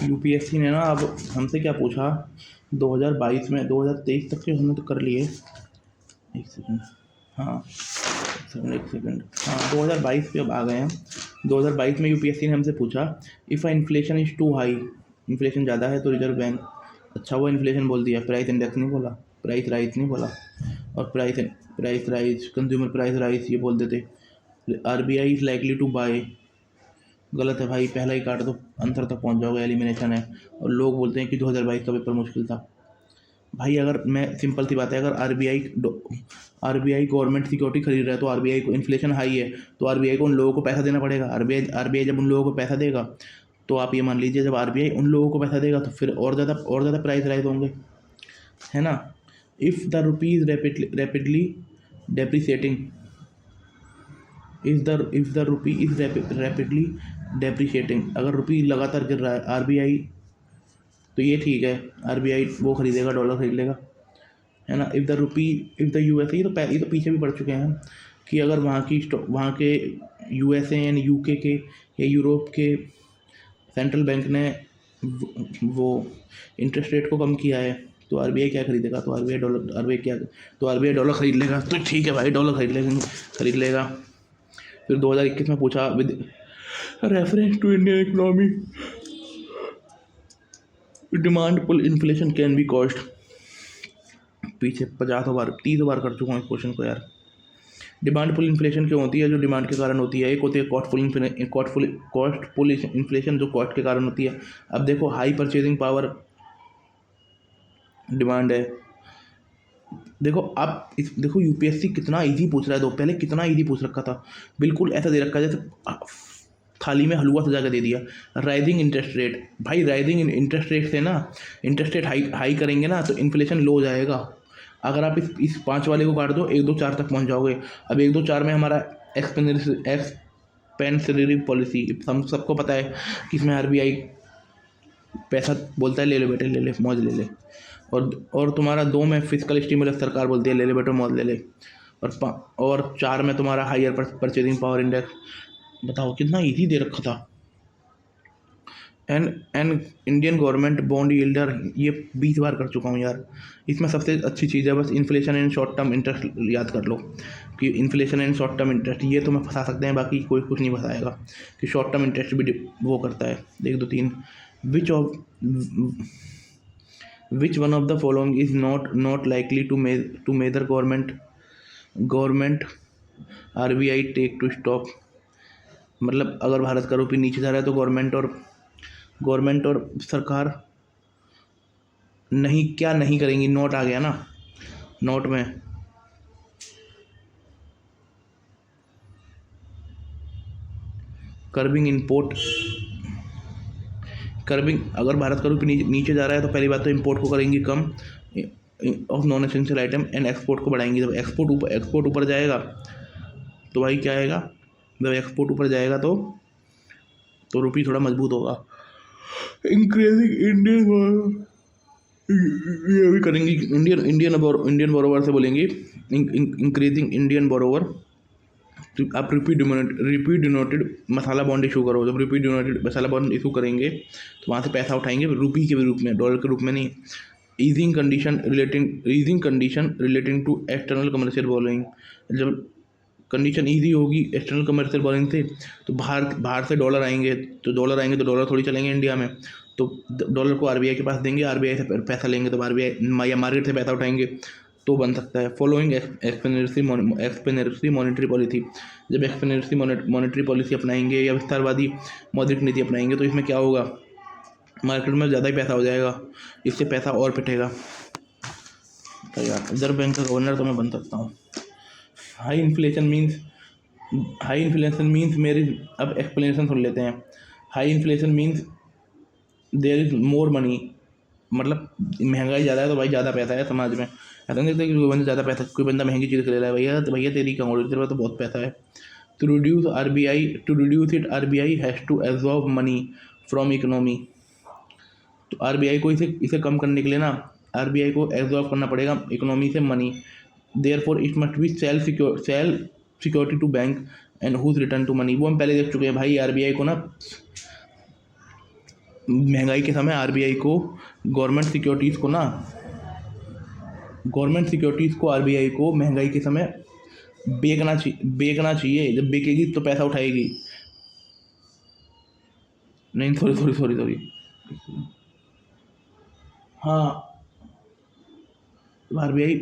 UPSC ने ना अब हमसे क्या पूछा 2022 में, 2023 तक के हमने तो कर लिए। एक सेकंड, हाँ एक सेकंड, हाँ 2022 पे अब आ गए हैं। 2022 में यूपीएससी ने हमसे पूछा, if inflation is too high, inflation ज़्यादा है तो रिजर्व बैंक, अच्छा वो इन्फ्लेशन बोल दिया, प्राइस इंडेक्स नहीं बोला, प्राइस राइज नहीं बोला, और price rise, consumer price rise ये बोल देते। RBI is likely to buy, गलत है भाई, पहला ही काट दो, आंसर तक पहुंच जाओगे, एलिमिनेशन है। और लोग बोलते हैं कि 2022 का पेपर मुश्किल था। भाई अगर मैं सिंपल सी बात है, अगर आरबीआई गवर्नमेंट सिक्योरिटी खरीद रहा है तो आरबीआई को इन्फ्लेशन हाई है तो आरबीआई को उन लोगों को पैसा देना पड़ेगा। आरबीआई जब उन लोगों को पैसा देगा तो आप ये मान लीजिए, जब आरबीआई उन लोगों को पैसा देगा तो फिर और ज़्यादा प्राइस राइज होंगे, है ना। If the rupee is rapidly depreciating, if the rupee is rapidly depreciating, अगर रुपी लगातार गिर रहा है आरबीआई, तो ये ठीक है, आरबीआई वो खरीदेगा, डॉलर खरीद लेगा, है ना। इफ़ द यूएसए, ये तो पीछे भी पड़ चुके हैं हम, कि अगर वहाँ के यूएसए एंड यूके के या यूरोप के सेंट्रल बैंक ने वो इंटरेस्ट रेट को कम किया है तो आरबीआई क्या खरीदेगा, तो आरबीआई डॉलर खरीद लेगा। तो ठीक है भाई, डॉलर खरीद लेगा। फिर 2021 में पूछा, with reference to Indian economy, demand pull inflation can be cost, पीछे 30 बार कर चुका हूँ इस क्वेश्चन को यार। डिमांड पुल इन्फ्लेशन क्यों होती है, जो डिमांड के कारण होती है। एक होती है कॉस्ट पुल इन्फ्लेशन, जो कॉस्ट के कारण होती है। अब देखो, हाई परचेजिंग पावर डिमांड है। देखो यूपीएससी कितना इजी पूछ रहा है, तो पहले कितना इजी पूछ रखा था, बिल्कुल ऐसा दे रखा है जैसे थाली में हलवा सजा के दे दिया। राइजिंग इंटरेस्ट रेट, भाई राइजिंग इंटरेस्ट रेट से ना, इंटरेस्ट रेट हाई करेंगे ना तो इन्फ्लेशन लो हो जाएगा। अगर आप इस 5 वाले को काट दो, 1 2 4 तक पहुंच जाओगे। अब 1 2 4 में हमारा एक्सपेंसिव पॉलिसी, हम सबको पता है कि इसमें आरबीआई पैसा बोलता है, ले ले बेटे ले ले, मौज ले ले। और तुम्हारा 2 में फिजिकल स्टिमुलस, सरकार बोलती है ले ले बेटे मौज ले ले। और 4 में तुम्हारा हायर परचेजिंग पावर इंडेक्स। बताओ कितना इजी दे रखा था। एन इंडियन गवर्नमेंट बॉन्ड यील्डर, ये 20 बार कर चुका हूँ यार। इसमें सबसे अच्छी चीज़ है बस inflation and short term interest, याद कर लो कि inflation and short term interest, ये तो मैं फंसा सकते हैं, बाकी कोई कुछ नहीं फंसाएगा कि शॉर्ट टर्म इंटरेस्ट भी वो करता है। 1 2 3, which one of the following is not likely to measure government RBI take to stop, मतलब अगर भारत का रुपये नीचे जा रहा है तो गवर्नमेंट और सरकार क्या नहीं करेंगी। नोट आ गया ना, नोट में अगर भारत का रुपये नीचे जा रहा है तो पहली बात तो इंपोर्ट को करेंगी कम of non essential item, and export को बढ़ाएंगी। जब एक्सपोर्ट ऊपर जाएगा तो भाई क्या आएगा, जब एक्सपोर्ट ऊपर जाएगा तो रुपये थोड़ा मजबूत होगा। इंक्रीजिंग इंडियन, ये भी करेंगी, इंडियन बोरोवर से बोलेंगी इंक्रीजिंग इंडियन बोरोवर। आप रिपीट डिनोटेड मसाला बॉन्ड इशू करो, जब रिपीट डिनोटेड मसाला बॉन्ड इशू करेंगे तो वहाँ से पैसा उठाएंगे रुपी के रूप में, डॉलर के रूप में नहीं। Easing condition relating to external commercial borrowing, जब कंडीशन ईजी होगी एक्सटर्नल कमर्शियल बोरोइंग से तो बाहर से डॉलर आएंगे तो डॉलर थोड़ी चलेंगे इंडिया में, तो डॉलर को आरबीआई के पास देंगे, आरबीआई से पैसा लेंगे, तो आरबीआई या मार्केट से पैसा उठाएंगे तो बन सकता है। फॉलोइंग एक्सपेंसिव मॉनेटरी पॉलिसी, जब एक्सपेंसिव मॉनेटरी पॉलिसी अपनाएंगे या विस्तारवादी मौद्रिक नीति अपनाएंगे तो इसमें क्या होगा, मार्केट में ज़्यादा ही पैसा हो जाएगा, इससे पैसा और पिटेगा। तो यार रिजर्व बैंक का गवर्नर तो मैं बन सकता हूँ। हाई इन्फ्लेशन मीन्स मेरी, अब एक्सप्लेनेशन सुन लेते हैं। High inflation means there is more money, मतलब महंगाई ज़्यादा है तो भाई ज़्यादा पैसा है समाज में। ऐसा नहीं लगता कि कोई बंदा महंगी चीज़ खरीद रहा है, भैया तेरी कहाँ हो रही, तेरे पास तो बहुत पैसा है। To reduce it RBI has to absorb money from economy, तो आरबीआई को इसे कम करने के लिए ना, आरबीआई को एब्जॉर्ब करना पड़ेगा इकोनॉमी से money. Therefore it must be sell security to bank and whose return to money, वो हम पहले देख चुके हैं भाई। आरबीआई को ना महंगाई के समय आरबीआई को गवर्नमेंट सिक्योरिटीज़ को ना गवर्नमेंट सिक्योरिटीज़ को आरबीआई को महंगाई के समय बेचना चाहिए। जब बेचेगी तो पैसा उठाएगी। नहीं, सॉरी सॉरी सॉरी सॉरी। हाँ, आरबीआई,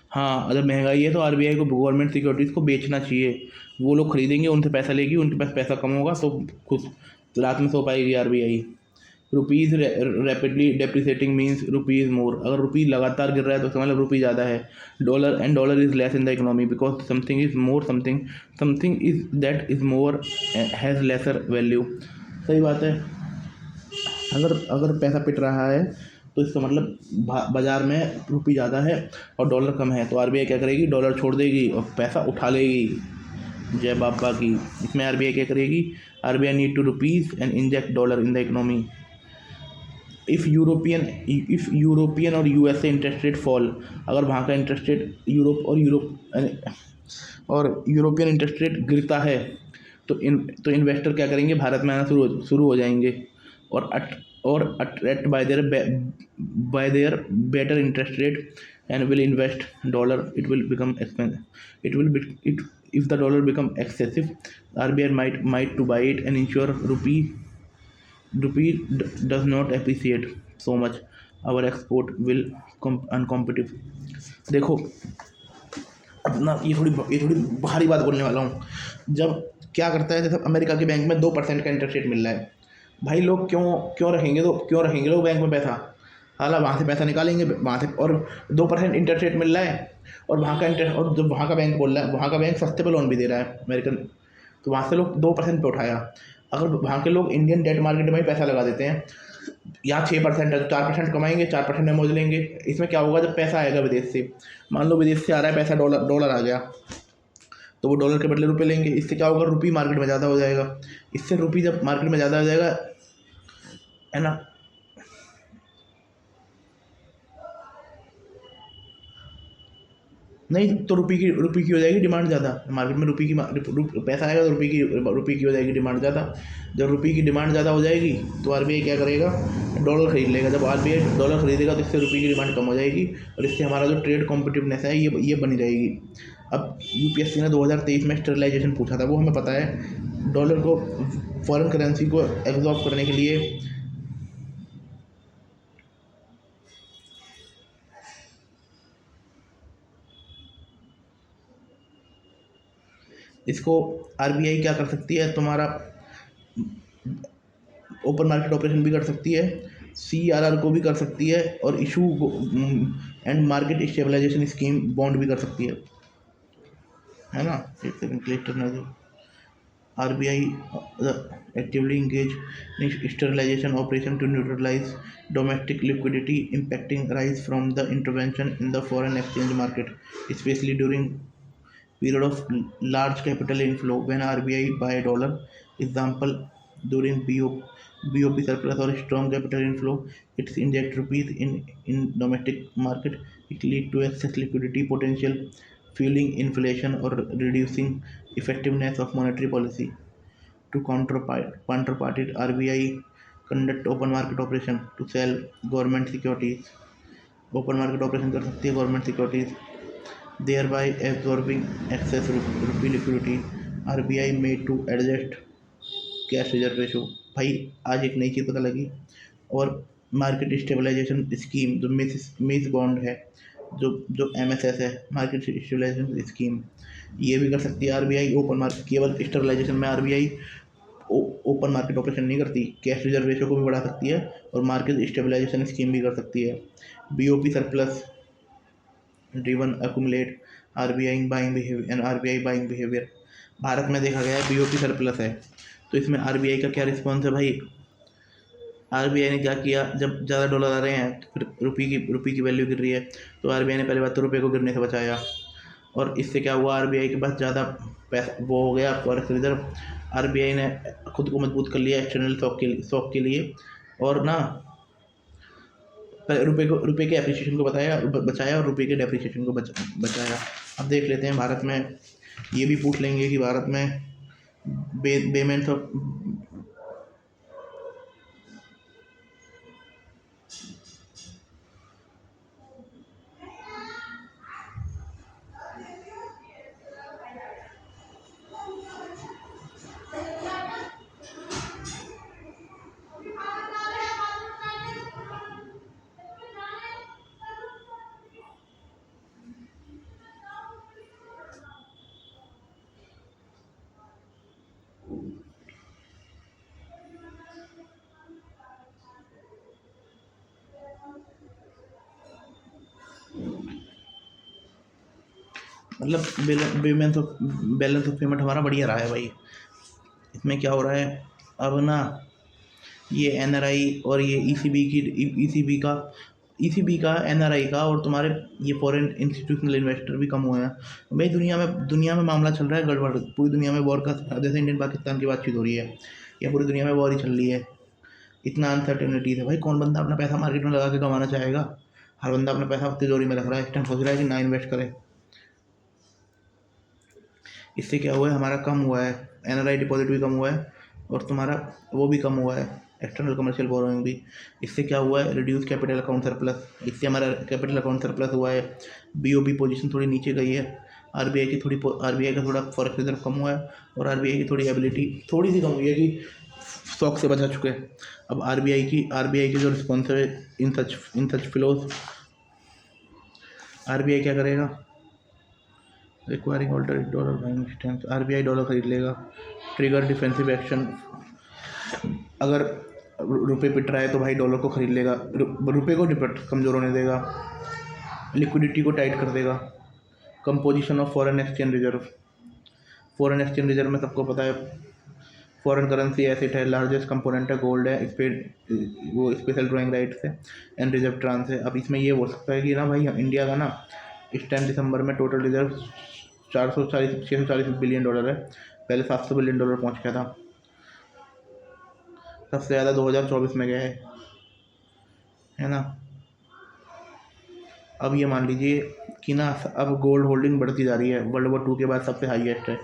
हाँ, अगर महंगाई है तो आरबीआई को गवर्नमेंट सिक्योरिटीज़ को बेचना चाहिए। वो लोग खरीदेंगे, उनसे पैसा लेगी, उनके पास पैसा कम होगा तो खुश रात में सो पाएगी RBI. Rupees rapidly depreciating means rupees मोर। अगर रुपी लगातार गिर रहा है तो समझ लो रुपी ज़्यादा है। Dollar is less in the economy because something is more, something is that is more has lesser value. सही बात है। अगर अगर पैसा पिट रहा है तो इसका मतलब बाज़ार में रुपी ज़्यादा है और डॉलर कम है, तो आरबीआई क्या करेगी, डॉलर छोड़ देगी और पैसा उठा लेगी। जय बाबा की। इसमें आरबीआई क्या करेगी, RBI need to rupees and inject dollar in the economy. If European और यूएसए इंटरेस्ट रेट फॉल, अगर वहाँ का interest rate European interest rate गिरता है तो इन्वेस्टर क्या करेंगे, भारत में आना शुरू हो जाएंगे और attract bye there better interest rate and will invest dollar. It will become expensive it will be it if the dollar become excessive RBI might two by it and ensure rupee does not appreciate so much, our export will uncompetitive। देखो अपना ये थोड़ी भारी बात बोलने वाला हूँ। जब क्या करता है, जैसे अमेरिका के बैंक में 2% का इंटरेस्ट रेट मिल रहा है, भाई लोग क्यों रखेंगे लोग बैंक में पैसा। हालांकि वहाँ से पैसा निकालेंगे वहाँ से, और 2% इंटरेस्ट रेट मिल रहा है और वहाँ का इंटरेस्ट, और जब वहाँ का बैंक बोल रहा है, वहाँ का बैंक सस्ते पे लोन भी दे रहा है अमेरिकन, तो वहाँ से लोग 2% पे उठाया। अगर वहाँ के लोग इंडियन डेट मार्केट में ही पैसा लगा देते हैं, यहाँ 6% है तो 4% कमाएंगे, 4% में मौज लेंगे। इसमें क्या होगा, जब पैसा आएगा विदेश से, मान लो विदेश से आ रहा है पैसा, डॉलर आ गया, तो वो डॉलर के बदले रुपये लेंगे। इससे क्या होगा, रुपी मार्केट में ज़्यादा हो जाएगा। इससे रुपी जब मार्केट में ज़्यादा हो जाएगा, है ना, नहीं तो रुपये की हो जाएगी डिमांड ज़्यादा मार्केट में। पैसा आएगा तो रुपये की हो जाएगी डिमांड ज़्यादा। जब रुपये की डिमांड ज़्यादा हो जाएगी तो आरबीआई क्या करेगा, डॉलर खरीद लेगा। जब आरबीआई डॉलर खरीदेगा तो इससे रुपये की डिमांड कम हो जाएगी और इससे हमारा जो ट्रेड कॉम्पिटिवनेस है ये बनी रहेगी। अब यूपीएससी ने 2023 में स्टेरिलाइजेशन पूछा था, वो हमें पता है। डॉलर को, फॉरेन करेंसी को एब्जॉर्ब करने के लिए इसको आरबीआई क्या कर सकती है, तुम्हारा ओपन मार्केट ऑपरेशन भी कर सकती है, सीआरआर को भी कर सकती है, और issue and market stabilization scheme bond भी कर सकती है ना। एक सेकंड क्लिक करना दो। RBI actively engage in sterilization operation to neutralize domestic liquidity impacting rise from the intervention in the foreign exchange market, especially during period of large capital inflow when RBI buy dollar. Example, during BOP surplus or strong capital inflow, it's inject rupees in domestic market. It lead to excess liquidity potential, fueling inflation or reducing effectiveness of monetary policy. To counterpart it, RBI conduct open market operation to sell government securities. Open market operation कर सकती है government securities, thereby absorbing excess rupee liquidity. RBI made to adjust cash reserve ratio। भाई आज एक नई चीज़ पता लगी। और मार्केट स्टेबलाइजेशन स्कीम, जो मिस बॉन्ड है, जो MSS है, मार्केट स्टेबलाइजेशन स्कीम, ये भी कर सकती है आरबीआई। ओपन मार्केट, केवल स्टेबलाइजेशन में आरबीआई ओपन मार्केट ऑपरेशन नहीं करती, कैश रिजर्व रेशो को भी बढ़ा सकती है और मार्केट स्टेबलाइजेशन स्कीम भी कर सकती है। BOP surplus driven accumulate RBI buying behaviour. Bharat में देखा गया है बीओपी सरप्लस है, तो इसमें आरबीआई का क्या रिस्पॉन्स है भाई। आरबीआई ने क्या किया, जब ज़्यादा डॉलर आ रहे हैं तो फिर रुपये की वैल्यू गिर रही है, तो आरबीआई ने पहले बात तो रुपये को गिरने से बचाया, और इससे क्या हुआ, आरबीआई के पास ज़्यादा पैसा वो हो गया फॉरेक्स रिजर्व। आरबीआई ने खुद को मजबूत कर लिया एक्सटर्नल शॉक के लिए, और ना रुपये के एप्रिसिएशन को बचाया और रुपये के डेप्रिसिएशन को बचाया। अब देख लेते हैं भारत में, ये भी पूछ लेंगे कि भारत में पेमेंट्स ऑफ मतलब बैलेंस ऑफ पेमेंट हमारा बढ़िया रहा है भाई। इसमें क्या हो रहा है अब ना, ये एनआरआई और ये ईसीबी का एनआरआई का और तुम्हारे ये फॉरेन इंस्टीट्यूशनल इन्वेस्टर भी कम हुए हैं भाई। दुनिया में मामला चल रहा है गड़बड़, पूरी दुनिया में वॉर का, जैसे इंडियन पाकिस्तान की बातचीत हो रही है या पूरी दुनिया में वॉर ही चल रही है। इतना अनसर्टेनिटीज है भाई, कौन बंदा अपना पैसा मार्केट में लगा के कमाना चाहेगा? हर बंदा अपना पैसा तिजोरी में रख रहा है, इस टाइम सोच रहा है कि ना इन्वेस्ट करे। इससे क्या हुआ है, हमारा कम हुआ है, एनआरआई डिपॉजिट भी कम हुआ है और तुम्हारा वो भी कम हुआ है, एक्सटर्नल कमर्शियल बोरोइंग भी। इससे क्या हुआ है, रिड्यूस कैपिटल अकाउंट सरप्लस, इससे हमारा कैपिटल अकाउंट सरप्लस हुआ है। बीओबी पोजीशन थोड़ी नीचे गई है, आरबीआई का थोड़ा फॉरेक्स रिजर्व कम हुआ है और आरबीआई की थोड़ी एबिलिटी थोड़ी सी कम हुई है कि स्टॉक से बचा चुके हैं। अब आरबीआई की जो रिस्पॉन्स है इन सच फ्लोज, आरबीआई क्या करेगा, requiring alter dollar buying stand, RBI dollar खरीद लेगा। ट्रिगर डिफेंसिव एक्शन, अगर रुपए पिट रहा है तो भाई डॉलर को खरीद लेगा, रुपए को कमज़ोर होने देगा, लिक्विडिटी को टाइट कर देगा। Composition of foreign exchange reserve में सबको पता है फॉरेन करेंसी एसेट है, लार्जेस्ट कंपोनेंट है गोल्ड है, वो स्पेशल ड्राइंग राइट्स है एंड रिजर्व ट्रांस है। अब इसमें ये हो सकता है कि ना भाई इंडिया का ना इस टाइम दिसंबर में टोटल रिजर्व 640 बिलियन डॉलर है, पहले 700 बिलियन डॉलर पहुंच गया था, सबसे ज़्यादा 2024 में गया है ना। अब ये मान लीजिए कि ना अब गोल्ड होल्डिंग बढ़ती जा रही है, वर्ल्ड वॉर 2 के बाद सबसे हाईएस्ट है।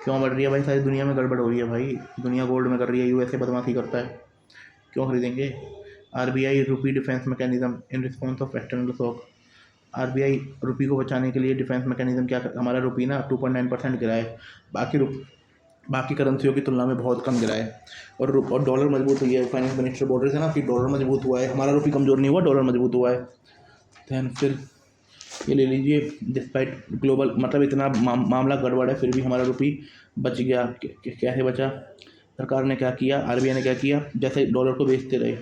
क्यों बढ़ रही है भाई, सारी दुनिया में गड़बड़ हो रही है भाई, दुनिया गोल्ड में कर रही है, यूएसए बदमाशी करता है, क्यों खरीदेंगे। RBI rupee defence mechanism in response of external shock, RBI rupee को बचाने के लिए डिफेंस मैकेनिज्म क्या, हमारा रुपी ना 2.9% गिरा है, बाकी करेंसियों की तुलना में बहुत कम गिरा है और डॉलर मजबूत हुई है। फाइनेंस मिनिस्टर बोल रहे थे ना कि डॉलर मजबूत हुआ है, हमारा रुपी कमज़ोर नहीं हुआ, डॉलर मजबूत हुआ है। दैन फिर ये ले लीजिए, डिस्पाइट ग्लोबल, मतलब इतना मामला गड़बड़ है फिर भी हमारा रुपी बच गया। कैसे बचा, सरकार ने क्या किया, आरबीआई ने क्या किया, जैसे डॉलर को बेचते रहे,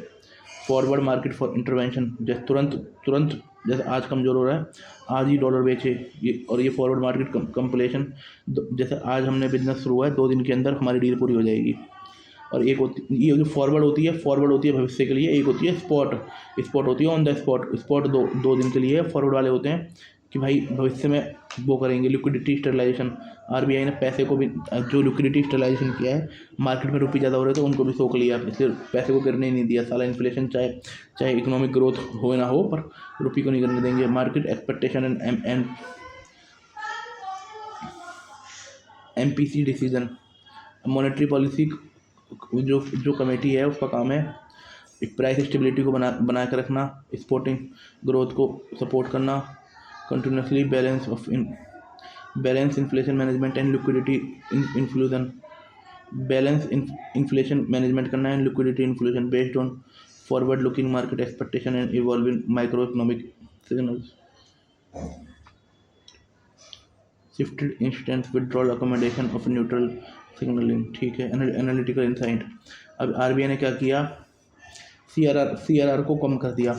फॉरवर्ड मार्केट फॉर इंटरवेंशन, जैसे तुरंत जैसे आज कमज़ोर हो रहा है आज ही डॉलर बेचे, ये फॉरवर्ड मार्केट कंपलेशन, जैसे आज हमने बिजनेस शुरू हुआ है 2 दिन के अंदर हमारी डील पूरी हो जाएगी। और एक ये जो फॉरवर्ड होती है भविष्य के लिए, एक होती है स्पॉट होती है ऑन द स्पॉट 2 दिन के लिए फॉरवर्ड वाले होते हैं कि भाई भविष्य में वो करेंगे। लिक्विडिटी स्टेबलाइजेशन, आरबीआई ने पैसे को भी, जो लिक्विडिटी स्टेबलाइजेशन किया है, मार्केट में रुपये ज़्यादा हो रहे थे उनको भी सोख लिया, इसलिए पैसे को गिरने नहीं दिया। साला इन्फ्लेशन चाहे इकोनॉमिक ग्रोथ हो ना हो, पर रुपये को नहीं गिरने देंगे। Market expectation and MPC decision, monetary policy जो कमेटी है उसका काम है एक प्राइस स्टेबिलिटी को बना कर रखना, एक्सपोर्टिंग ग्रोथ को सपोर्ट करना, continuously balance inflation management and liquidity infusion, balance inflation management करना and liquidity infusion based on forward looking market expectation and evolving micro economic signals, shifted instant withdrawal accommodation of neutral signalling, ठीक है। Analytical insight, अब RBI ने क्या किया, CRR को कम कर दिया,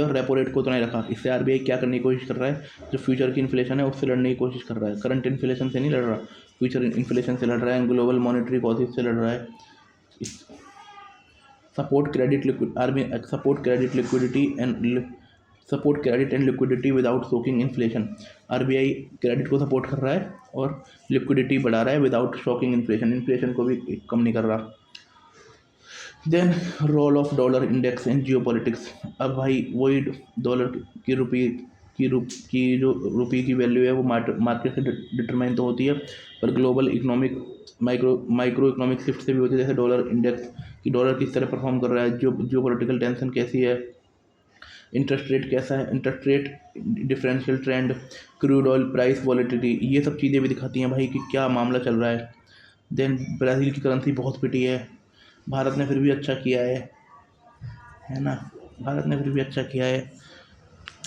और रेपो रेट को उतना ही रखा। इससे आरबीआई क्या करने की कोशिश कर रहा है, जो फ्यूचर की इन्फ्लेशन है उससे लड़ने की कोशिश कर रहा है। करंट इन्फ्लेशन से नहीं लड़ रहा, फ्यूचर इन्फ्लेशन से लड़ रहा है, ग्लोबल मॉनेटरी पॉलिसी से लड़ रहा है। Support credit and liquidity without shocking inflation, RBI credit को सपोर्ट कर रहा है और लिक्विडिटी बढ़ा रहा है विदाउट शॉकिंग इन्फ्लेशन को भी कम नहीं कर रहा। Then roll off dollar index in geopolitics, अब भाई वही डॉलर की रुपये की वैल्यू है वो मार्केट से डिटरमाइन तो होती है, पर global economic micro economic shift से भी होती है। जैसे डॉलर इंडेक्स कि डॉलर किस तरह परफॉर्म कर रहा है, जियोपॉलिटिकल टेंशन कैसी है, इंटरेस्ट रेट कैसा है, interest rate differential trend, crude oil price volatility, ये सब चीज़ें भी दिखाती हैं भाई कि क्या मामला चल रहा है। देन ब्राज़ील की करेंसी बहुत पिटी है, भारत ने फिर भी अच्छा किया है ना,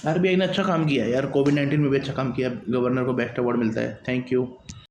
आरबीआई ने अच्छा काम किया है यार, कोविड-19 में भी अच्छा काम किया, गवर्नर को बेस्ट अवार्ड मिलता है। Thank you.